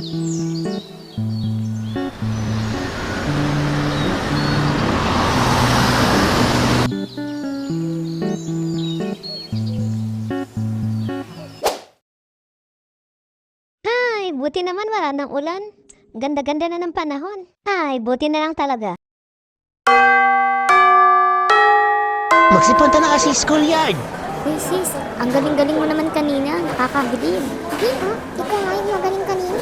Ay, buti naman wala ng ulan. Ganda-ganda na ng panahon. Ay, buti na lang talaga. Magsipunta na kasi schoolyard. Uy sis, ang galing-galing mo naman kanina. Nakakabilib. Hindi ikaw nga yung magaling kanina.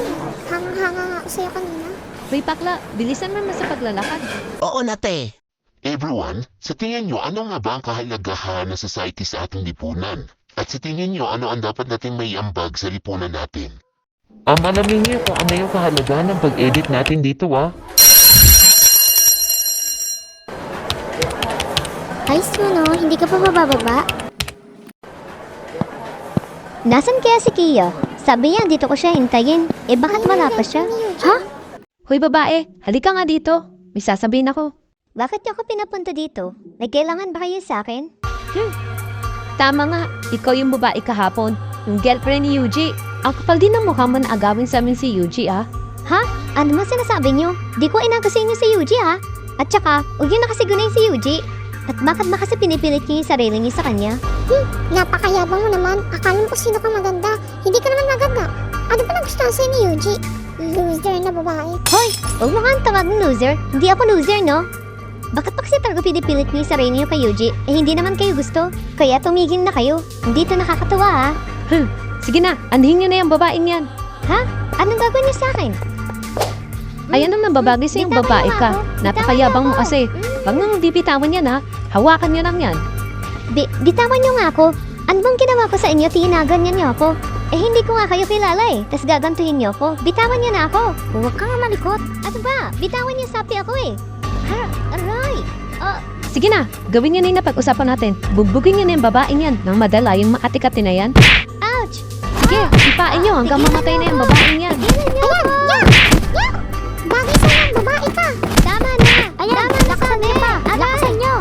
Hangang-hanga nga ako sa'yo kanina. May pakla, bilisan mo sa paglalakad. Oo na, te. Everyone, sa tingin nyo ano nga ba ang kahalagahan ng society sa ating lipunan? At sa tingin nyo ano ang dapat nating may ambag sa lipunan natin? Alamin niyo kung ano yung kahalagahan ng pag-edit natin dito Ayos mo no, hindi ka pa bababa. Nasaan kaya si Kia? Sabi niya, dito ko siya hintayin. Eh, bakit wala pa siya? Ha? Hoy babae, halika nga dito. May sasabihin ako. Bakit niyo ako pinapunta dito? May kailangan ba kayo sa akin? Tama nga, ikaw yung babae kahapon. Yung girlfriend ni Yuji. Ang kapal din ng mukha mo na agawin sa amin si Yuji Ha? Ano man sinasabi niyo? Di ko inagasin niyo si Yuji At saka, huwag niyo nakasigunin si Yuji. At bakit ba kasi pinipilit niyo yung sarili niyo sa kanya? Napakayabang mo naman. Akala mo kung sino ka maganda. Hindi ka naman maganda. Ano ba nagustuhan sa'yo ni Yuji? Loser na babae. Hoy! Huwag mo nga ang tawag ng loser. Hindi ako loser, no? Bakit pa kasi talaga pinipilit niyo yung sarili niyo kay Yuji? Eh, hindi naman kayo gusto. Kaya tumigil na kayo. Hindi ito nakakatawa, Sige na, andihin niyo na yung babaeng yan. Anong gagawin niyo sa akin? Ayan naman babagay sa yung Bitawan babae mo ka. ako. Napakayabang mo Bitawan mo kasi. Wag nang bibitawan yan Hawakan niyo lang yan. Bitawan niyo nga ako. Ano bang ginawa ko sa inyo? Tinaganyan niyo ako. Eh, hindi ko nga kayo kilala Tas gagantuhin niyo ako. Bitawan niyo na ako. Huwag ka nga malikot. Ano ba? Bitawan niyo sapi ako Aray! Sige na, gawin niyo na yung napag-usapan natin. Bugbugin niyo na yung babaeng yan nang madala yung makati-kati na yan. Ouch! Sige, ipain niyo hanggang mamatay na yung babaeng yan. Tingnan niyo ako! Bagay sa'yo, babae ka. Tama na! Ayan, Tama na lakasan sabi! niyo pa. Aray! Lakasan niyo.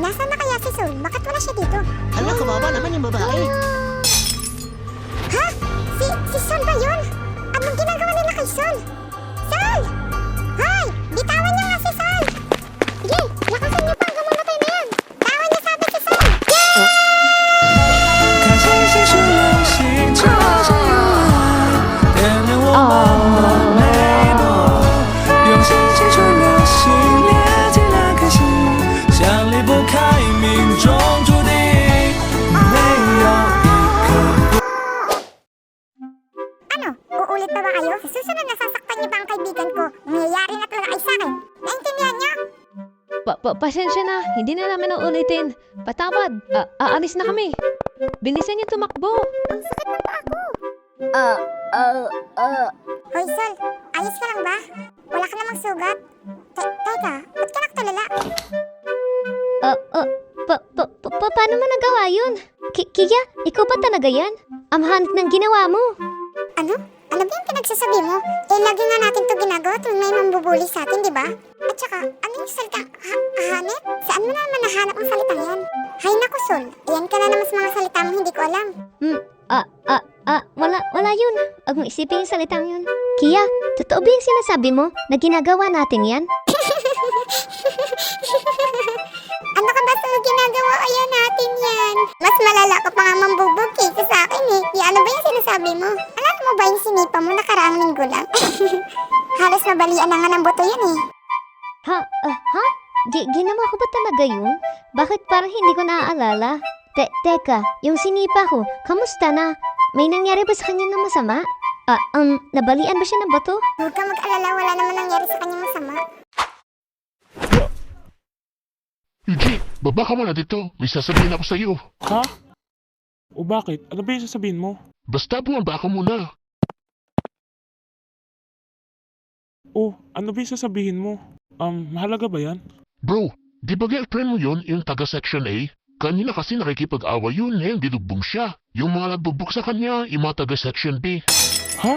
Nasaan na kaya si Sol? Bakit wala siya dito? Hala, kawawa naman yung babae. Ha? Si Sol ba yun? Anong ginagawa nila kay Sol? Sol! Hoy! Bitawan niyo nga si Sol! Sige, lakasan niyo pa hanggang mamatay na yan. Tawan niyo sabi si Sol! Ano? Uulit pa ba kayo? Sa susunod nasasaktan niyo ba ang kaibigan ko? Nangyayari na talaga kayo sa akin. Naintindihan niyo? Pasensya na, hindi na namin uulitin. Patawad, aalis na kami. Bilisan niyo tumakbo. Ang sakit ng paa ko. Hoy Sol, ayos ka lang ba? Wala ka namang sugat? Teka, ba't ka nagtulala? Paano mo nagawa yun? Kia, ikaw ba talaga yan? Ang hanap ng ginawa mo. Ano? Ano ba yung pinagsasabi mo? Eh, lagi nga natin to ginagawa tuwing may mambubuli sa atin, di ba? At saka, ano yung salitang hanep? Saan mo naman nahanap ang salitang yan? Hay naku, Sol. Ayan ka na naman sa mga salita mo, hindi ko alam. Wala yun. Huwag mo isipin yung salitang yun. Kia, totoo ba yung sinasabi mo na ginagawa natin yan? Ano ka ba, Sol? Ginagawa kaya natin yan? Mas malala ka pa nga mambubog kaysa sa akin eh. Ano ba yung sinasabi mo? Alam mo ba yung sinipa mo nakaraang linggo lang? Halos mabalian na nga ng buto yun eh. Ha? Ginawa ko ba talaga yun? Bakit parang hindi ko naaalala? Teka, yung sinipa ko, kamusta na? May nangyari ba sa kanya na masama? Nabalian ba siya ng bato? Huwag ka mag-alala, wala naman nangyari sa kanyang masama. Yuji, baba ka muna dito. May sasabihin ako sa'yo. Ha? O bakit? Ano ba yung sasabihin mo? Basta bumaba ka muna. Oh, ano ba yung sasabihin mo? Mahalaga ba yan? Bro, di ba girlfriend mo yun, yung taga-section A? Kanina kasi nakikipag-away yun, ngayon dinugbong siya. Yung mga nagbubuk sa kanya, yung mga taga-section B. Ha?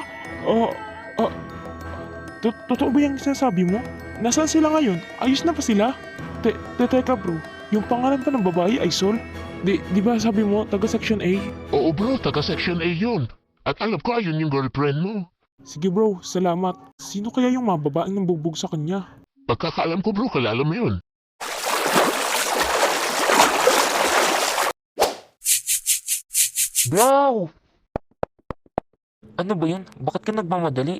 Totoo ba yung sinasabi mo? Nasaan sila ngayon? Ayos na pa sila? Teka bro, yung pangalan pa ng babae ay Sol? Di ba sabi mo, taga section A? Oo bro, taga-section A yun. At alam ko ayun yung girlfriend mo. Sige bro, salamat. Sino kaya yung mga babaeng nambugbog sa kanya? Pagkakaalam ko bro, kilala mo yun. Bro! Ano ba yun? Bakit ka nagmamadali?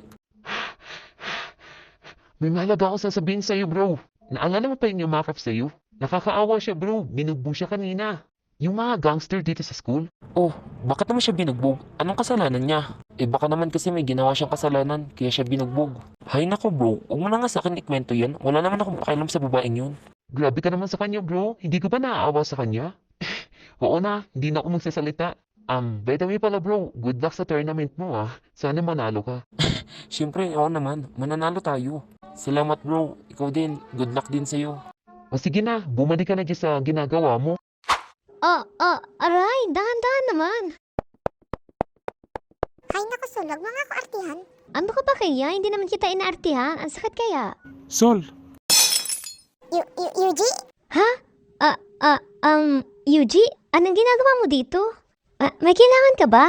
May mahalaga ako sasabihin sa'yo bro. Naalala mo pa yung yumakap sa'yo? Nakakaawa siya bro, binugbog siya kanina. Yung mga gangster dito sa school. Oh, bakit naman siya binugbog? Anong kasalanan niya? Eh baka naman kasi may ginawa siyang kasalanan, kaya siya binugbog. Hay nako bro, huwag mo na nga sa akin ikwento yan. Wala naman akong pakialam sa babaeng yun. Grabe ka naman sa kanya bro, hindi ko ba naaawa sa kanya? Oo na, hindi na ako magsasalita. By the way pala bro, good luck sa tournament mo ah. Sana manalo ka. Siyempre, oo naman, mananalo tayo. Salamat bro, ikaw din, good luck din sa'yo. O sige na, bumalik ka na dyan sa ginagawa mo. Aray, dahan-dahan naman. Hay naku, Sol, wag mo nga ako artihan. Ano ka ba kaya? Hindi naman kita inaartihan. Ang sakit kaya. Sol, Yuji? Yuji, anong ginagawa mo dito? May kailangan ka ba?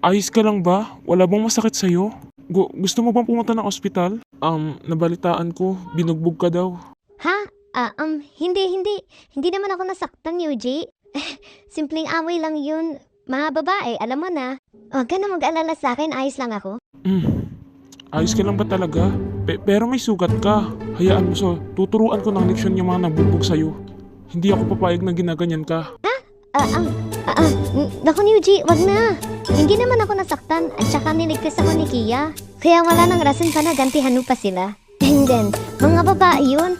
ayos ka lang ba? Wala bang masakit sa'yo? Gusto mo bang pumunta ng ospital? Nabalitaan ko, binugbog ka daw. Hindi. Hindi naman ako nasaktan, Yuji. Simpleng away lang yun. Mga babae, alam mo na. Huwag ka na mag-alala sa akin, ayos lang ako. Ayos ka lang ba talaga? Pero may sugat ka. Hayaan mo, Sol. Tuturuan ko ng leksyon yung mga nabugbog sa'yo. Hindi ako papayag na ginaganyan ka. Naku, Yuji, wag na. Hindi naman ako nasaktan at saka niligtas ako ni Kia. Kaya wala nang rason pa na gantihan mo pa sila. And then, mga babae yun.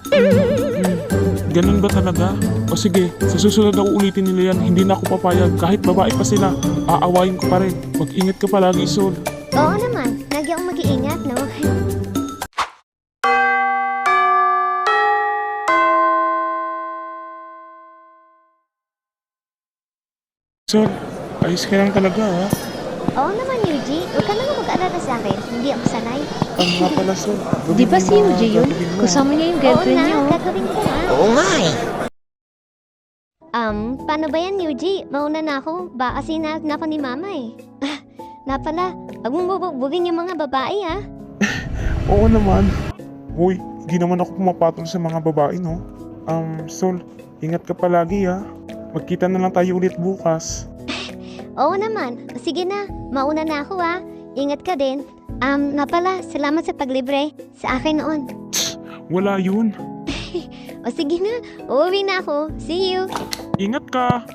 Ganun ba talaga? O sige, sa susunod na uulitin nila yan, hindi na ako papayag. Kahit babae pa sila, aawayin ko pa rin. Mag-ingat ka palagi, Sol. Oo naman, lagi akong mag-iingat, no? Sol, ayos ka lang talaga, ha? Oo naman, Yuji. Huwag ka naman mag-alala sa akin. Hindi ako sanay. Nga pala, Sol. Di ba si Yuji yun? Kasama niya yung Oo girlfriend na, niya. oh. gagawin ko na. Oo nga eh. Paano ba yan, Yuji? Mauna na ako. Baka sinahag na ako ni Mama eh. Na pala, huwag mong bubugin yung mga babae, ha? Oo naman. Hoy, hindi naman ako pumapatol sa mga babae, no? Sol, ingat ka palagi, ha? Magkita na lang tayo ulit bukas. Oo naman. Sige na, mauna na ako, ha? Ingat ka din. Na pala, salamat sa paglibre sa akin noon. Wala yun. O sige na, uuwi na ako. See you. Ingat ka!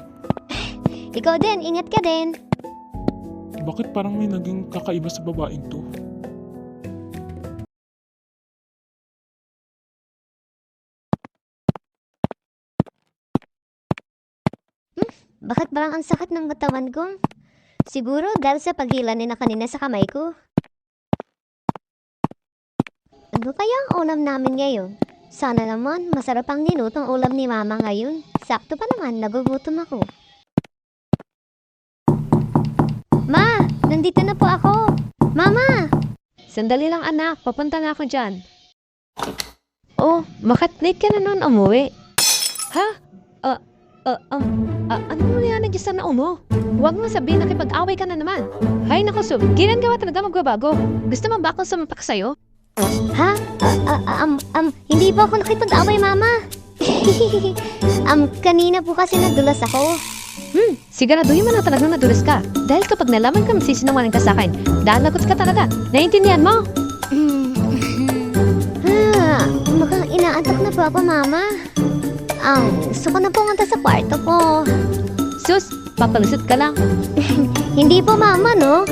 Ikaw din, ingat ka din. Bakit parang may naging kakaiba sa babaeng to? Bakit parang ang sakit ng katawan ko? Siguro dahil sa paghila nila kanina sa kamay ko. Ano kaya ang ulam namin ngayon? Sana naman masarap ang nilutong ulam ni Mama ngayon. Sakto pa naman, nagugutom ako. Ma! Nandito na po ako! Mama! Sandali lang anak, papunta na ako dyan. Oh, bakit late ka na noon umuwi? Ha? Ano mo yan dyan sa naon mo? Huwag mo sabihin na kipag-away ka na naman. Hay naku, Sub, kailan ka ba talaga magbabago? Gusto mo ba akong sumapak sa'yo? Ha? Hindi po ako nakipag-away, Mama. Kanina po kasi nadulas ako. Siguraduhin mo na talagang nadulas ka. Dahil kapag nalaman ka magsisinungaling ka sa akin, dalagot ka talaga. Naiintindihan mo? Mukhang inaantok na po ako, Mama. Gusto ko na pumunta sa kwarto ko. Sus, papalusot ka lang. Hindi po, Mama, no?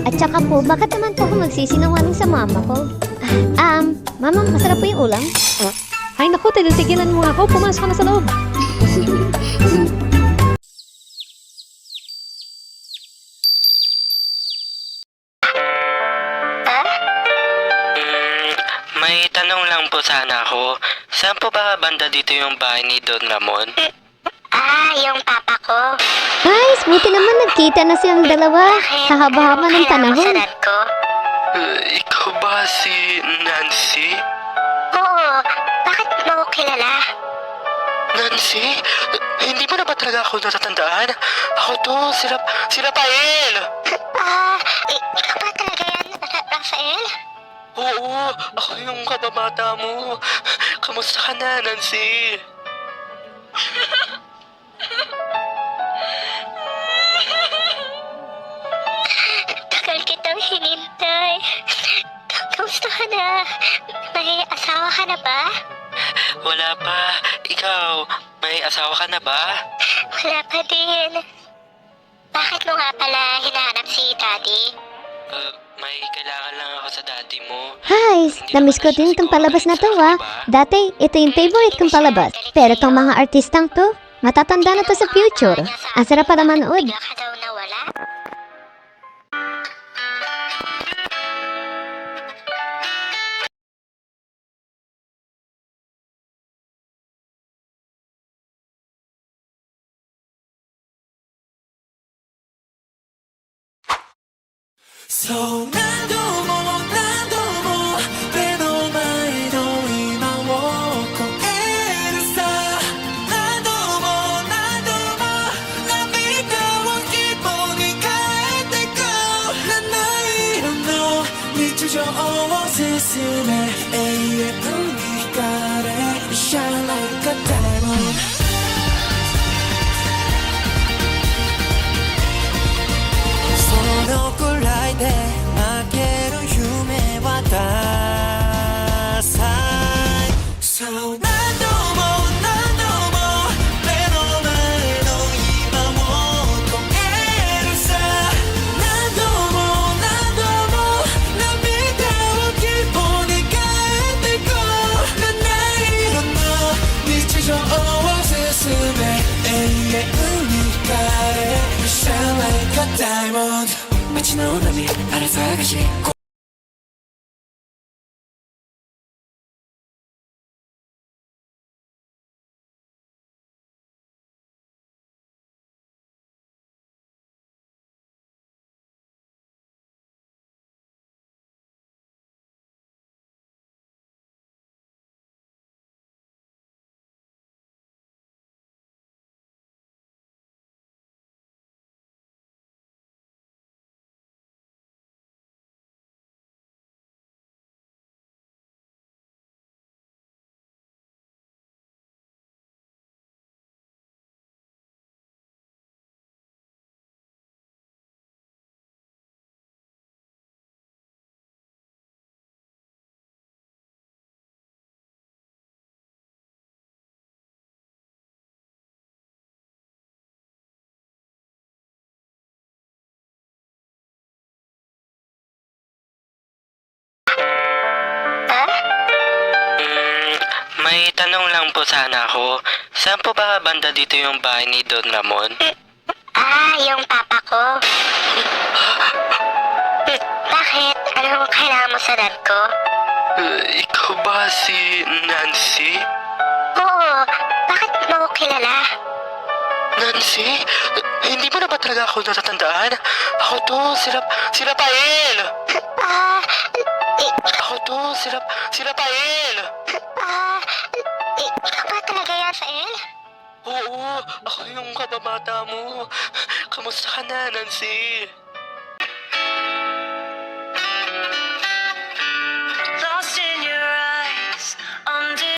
At saka po, bakit naman po ako magsisinungaling sa Mama ko? Mama, masarap po yung ulam. Hay naku, tigilan mo ako. Pumasok ka na sa loob. May tanong lang po sana ako. Saan po ba banda dito yung bahay ni Don Ramon? Yung papa ko. Guys, buti naman nagkita na silang dalawa. Hahaba-haba ng panahon. ko? Ikaw ba si Nancy? Oo. Bakit mo ko kilala? Nancy? Hindi mo na ba talaga ako natatandaan? Ako to, si Rafael! Ikaw ba talaga yan? Oo, ako yung kababata mo. Kamusta ka na, Nancy? Tagal kitang hinintay. Kamusta ka na? May asawa ka na ba? Wala pa. Ikaw, may asawa ka na ba? Wala pa din. Bakit mo nga pala hinahanap si Daddy? May kailangan lang ako sa daddy mo. Hi, namiss ko din itong palabas na to Dati, ito yung favorite kong palabas. Pero itong mga artistang to, matatanda na to sa future. Ang sarap para manood. Bigla ka daw nawala? May tanong lang po sana ako. Saan po ba banda dito yung bahay ni Don Ramon? Yung papa ko. Bakit? Anong kailangan mo sa dad ko? Ikaw ba si Nancy? Oo, bakit mo ko kilala? Nancy? Hindi mo na ba talaga ako natatandaan? Ako to, si Rafael! Ako to, si Rafael! Ikaw ba talaga yan, Sael? Oo, ako yung kababata mo. Kamusta ka na, Nancy?